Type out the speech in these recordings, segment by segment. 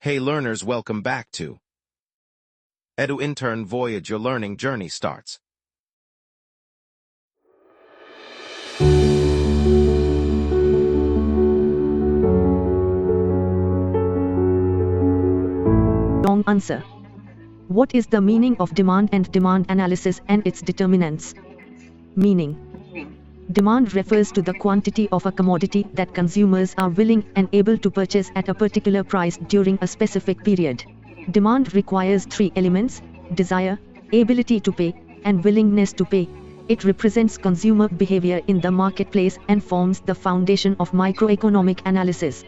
Hey learners, welcome back to Edu Intern Voyage. Your learning journey starts. Wrong answer. What is the meaning of demand and demand analysis and its determinants? Meaning. Demand refers to the quantity of a commodity that consumers are willing and able to purchase at a particular price during a specific period. Demand requires three elements: desire, ability to pay, and willingness to pay. It represents consumer behavior in the marketplace and forms the foundation of microeconomic analysis.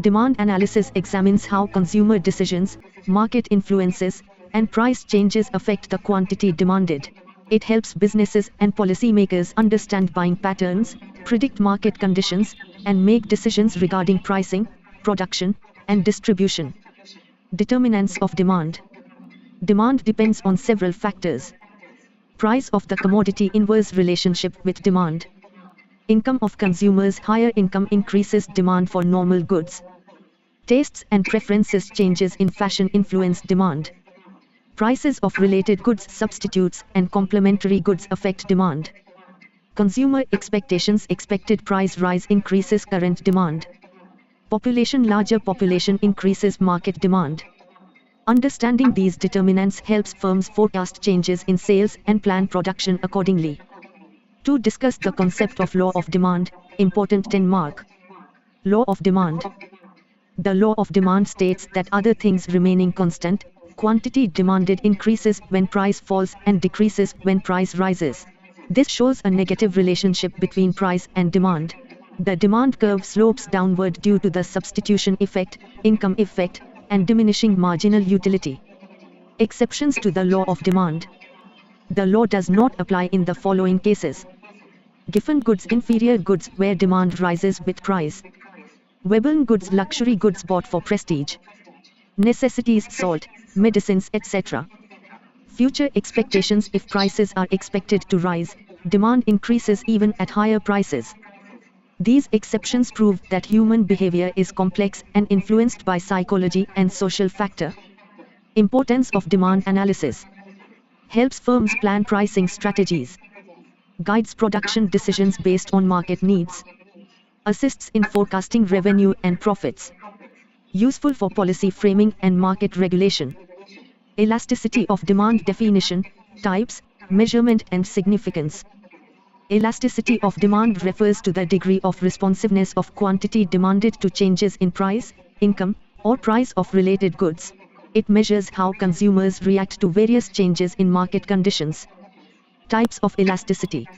Demand analysis examines how consumer decisions, market influences, and price changes affect the quantity demanded. It helps businesses and policymakers understand buying patterns, predict market conditions, and make decisions regarding pricing, production, and distribution. Determinants of demand. Demand depends on several factors. Price of the commodity inverse relationship with demand. Income of consumers. Higher income increases demand for normal goods. Tastes and preferences. Changes in fashion influence demand. Prices of related goods, substitutes, and complementary goods affect demand. Consumer expectations. Expected price rise increases current demand. Population. Larger population increases market demand. Understanding these determinants helps firms forecast changes in sales and plan production accordingly. To discuss the concept of law of demand, important 10 mark. Law of demand. The law of demand states that other things remaining constant, quantity demanded increases when price falls and decreases when price rises. This shows a negative relationship between price and demand. The demand curve slopes downward due to the substitution effect, income effect, and diminishing marginal utility. Exceptions to the law of demand. The law does not apply in the following cases. Giffen goods, inferior goods where demand rises with price. Veblen goods, luxury goods bought for prestige. Necessities, salt, medicines, etc. Future expectations. If prices are expected to rise, demand increases even at higher prices. These exceptions prove that human behavior is complex and influenced by psychology and social factor. Importance of demand analysis. Helps firms plan pricing strategies. Guides production decisions based on market needs. Assists in forecasting revenue and profits. Useful for policy framing and market regulation. Elasticity of demand. Definition, types, measurement and significance. Elasticity of demand refers to the degree of responsiveness of quantity demanded to changes in price, income, or price of related goods. It measures how consumers react to various changes in market conditions. Types of elasticity.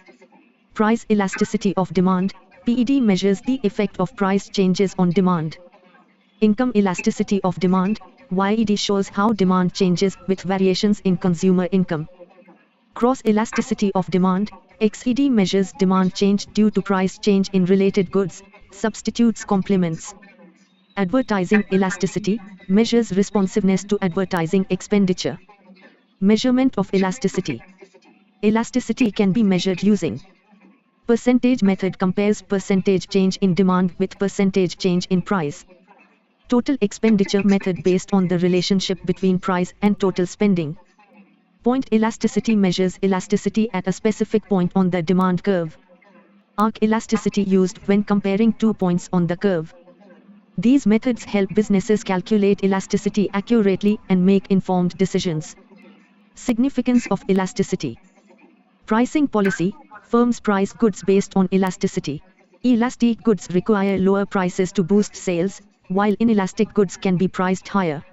Price elasticity of demand, PED, measures the effect of price changes on demand. Income elasticity of demand, YED, shows how demand changes with variations in consumer income. Cross elasticity of demand, XED, measures demand change due to price change in related goods, substitutes, complements. Advertising elasticity, measures responsiveness to advertising expenditure. Measurement of elasticity. Elasticity can be measured using percentage method, compares percentage change in demand with percentage change in price. Total expenditure method, based on the relationship between price and total spending. Point elasticity, measures elasticity at a specific point on the demand curve. Arc elasticity, used when comparing 2 points on the curve. These methods help businesses calculate elasticity accurately and make informed decisions. Significance of elasticity. Pricing policy. Firms price goods based on elasticity. Elastic goods require lower prices to boost sales, while inelastic goods can be priced higher.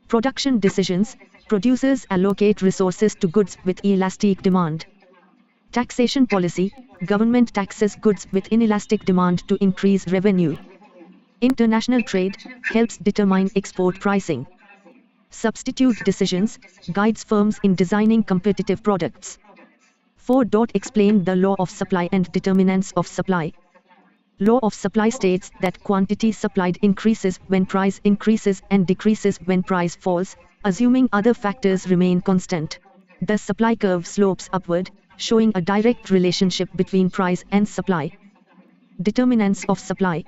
Production decisions. Producers allocate resources to goods with elastic demand. Taxation policy. Government taxes goods with inelastic demand to increase revenue. International trade helps determine export pricing. Substitute decisions guides firms in designing competitive products. 4. Explain the law of supply and determinants of supply. Law of supply states that quantity supplied increases when price increases and decreases when price falls, assuming other factors remain constant. The supply curve slopes upward, showing a direct relationship between price and supply. Determinants of supply.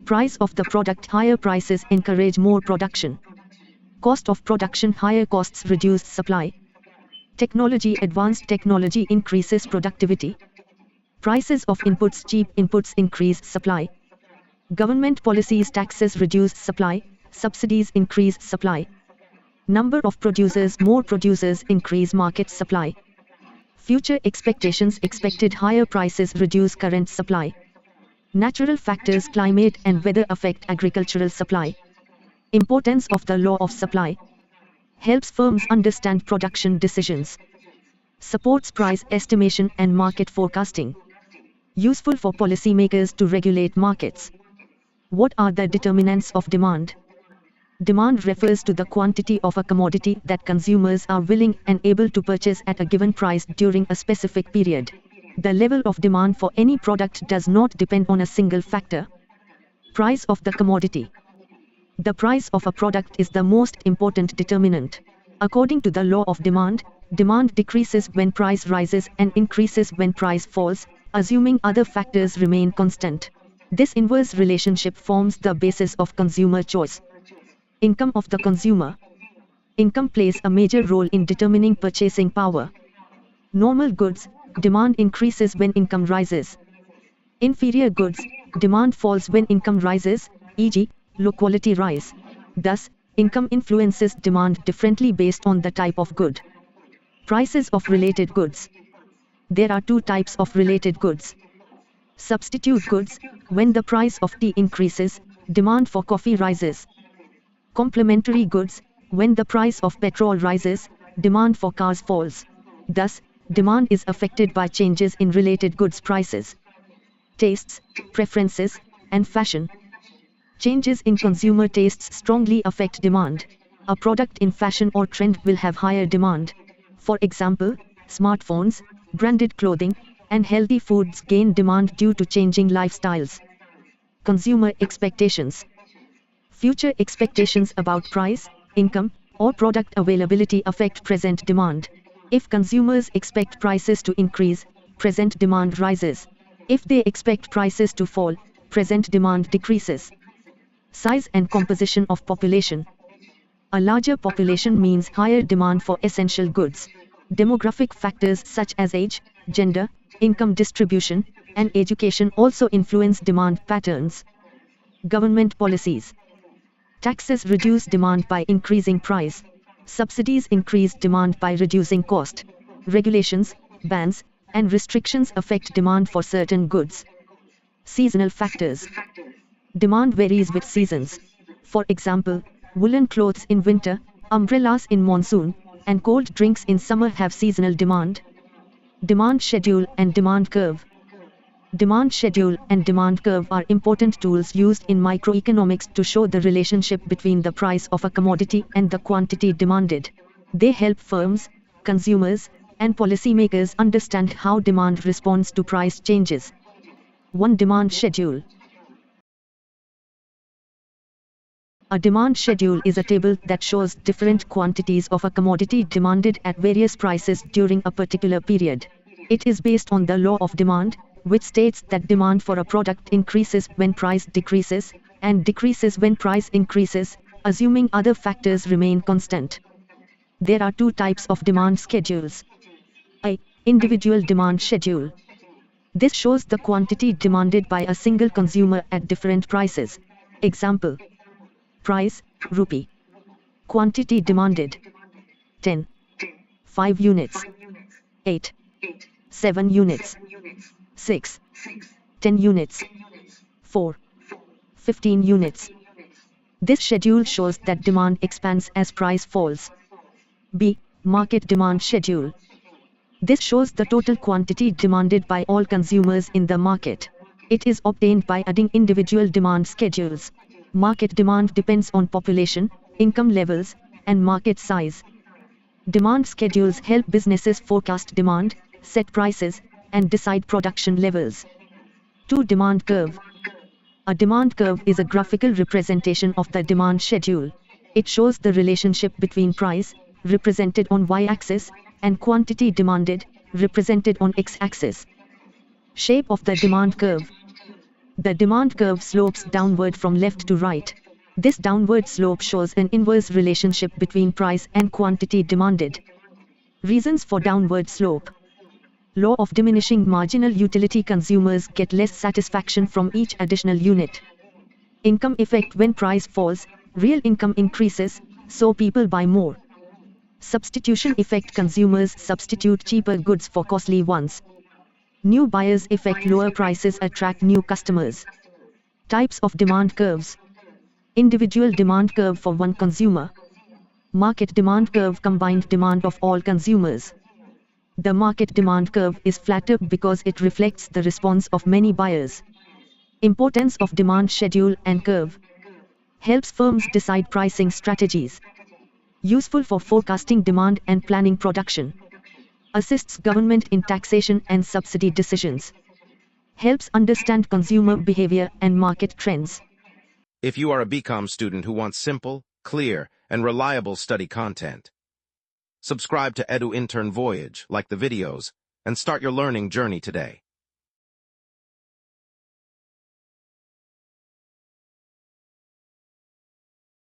Price of the product. Higher prices encourage more production. Cost of production. Higher costs reduce supply. Technology. Advanced technology increases productivity. Prices of inputs. Cheap inputs increase supply. Government policies. Taxes reduce supply, subsidies increase supply. Number of producers. More producers increase market supply. Future expectations. Expected higher prices reduce current supply. Natural factors. Climate and weather affect agricultural supply. Importance of the law of supply. Helps firms understand production decisions. Supports price estimation and market forecasting. Useful for policymakers to regulate markets. What are the determinants of demand? Demand refers to the quantity of a commodity that consumers are willing and able to purchase at a given price during a specific period. The level of demand for any product does not depend on a single factor. Price of the commodity. The price of a product is the most important determinant. According to the law of demand, demand decreases when price rises and increases when price falls, assuming other factors remain constant. This inverse relationship forms the basis of consumer choice. Income of the consumer. Income plays a major role in determining purchasing power. Normal goods, demand increases when income rises. Inferior goods, demand falls when income rises, e.g., low-quality rice. Thus, income influences demand differently based on the type of good. Prices of related goods. There are two types of related goods. Substitute goods. When the price of tea increases, demand for coffee rises. Complementary goods. When the price of petrol rises, demand for cars falls. Thus, demand is affected by changes in related goods prices. Tastes, preferences, and fashion. Changes in consumer tastes strongly affect demand. A product in fashion or trend will have higher demand. For example, smartphones, branded clothing, and healthy foods gain demand due to changing lifestyles. Consumer expectations. Future expectations about price, income, or product availability affect present demand. If consumers expect prices to increase, present demand rises. If they expect prices to fall, present demand decreases. Size and composition of population. A larger population means higher demand for essential goods. Demographic factors such as age, gender, income distribution, and education also influence demand patterns. Government policies. Taxes reduce demand by increasing price. Subsidies increase demand by reducing cost. Regulations, bans, and restrictions affect demand for certain goods. Seasonal factors. Demand varies with seasons. For example, woolen clothes in winter, umbrellas in monsoon, and cold drinks in summer have seasonal demand. Demand schedule and demand curve. Demand schedule and demand curve are important tools used in microeconomics to show the relationship between the price of a commodity and the quantity demanded. They help firms, consumers, and policymakers understand how demand responds to price changes. 1. Demand schedule. A demand schedule is a table that shows different quantities of a commodity demanded at various prices during a particular period. It is based on the law of demand, which states that demand for a product increases when price decreases, and decreases when price increases, assuming other factors remain constant. There are two types of demand schedules. A. Individual demand schedule. This shows the quantity demanded by a single consumer at different prices. Example. Price, rupee. Quantity demanded. 10. 5 units. 8. 7 units. 6. 10 units. 4. 15 units. This schedule shows that demand expands as price falls. B. Market demand schedule. This shows the total quantity demanded by all consumers in the market. It is obtained by adding individual demand schedules. Market demand depends on population, income levels, and market size. Demand schedules help businesses forecast demand, set prices, and decide production levels. 2. Demand curve. A demand curve is a graphical representation of the demand schedule. It shows the relationship between price, represented on y-axis, and quantity demanded, represented on x-axis. Shape of the demand curve. The demand curve slopes downward from left to right. This downward slope shows an inverse relationship between price and quantity demanded. Reasons for downward slope. Law of diminishing marginal utility: consumers get less satisfaction from each additional unit. Income effect: when price falls, real income increases, so people buy more. Substitution effect: consumers substitute cheaper goods for costly ones. New buyers effect: lower prices attract new customers. Types of demand curves. Individual demand curve for one consumer. Market demand curve: combined demand of all consumers. The market demand curve is flatter because it reflects the response of many buyers. Importance of demand schedule and curve. Helps firms decide pricing strategies. Useful for forecasting demand and planning production. Assists government in taxation and subsidy decisions. Helps understand consumer behavior and market trends. If you are a BCom student who wants simple, clear, and reliable study content, subscribe to Edu Intern Voyage, like the videos, and start your learning journey today.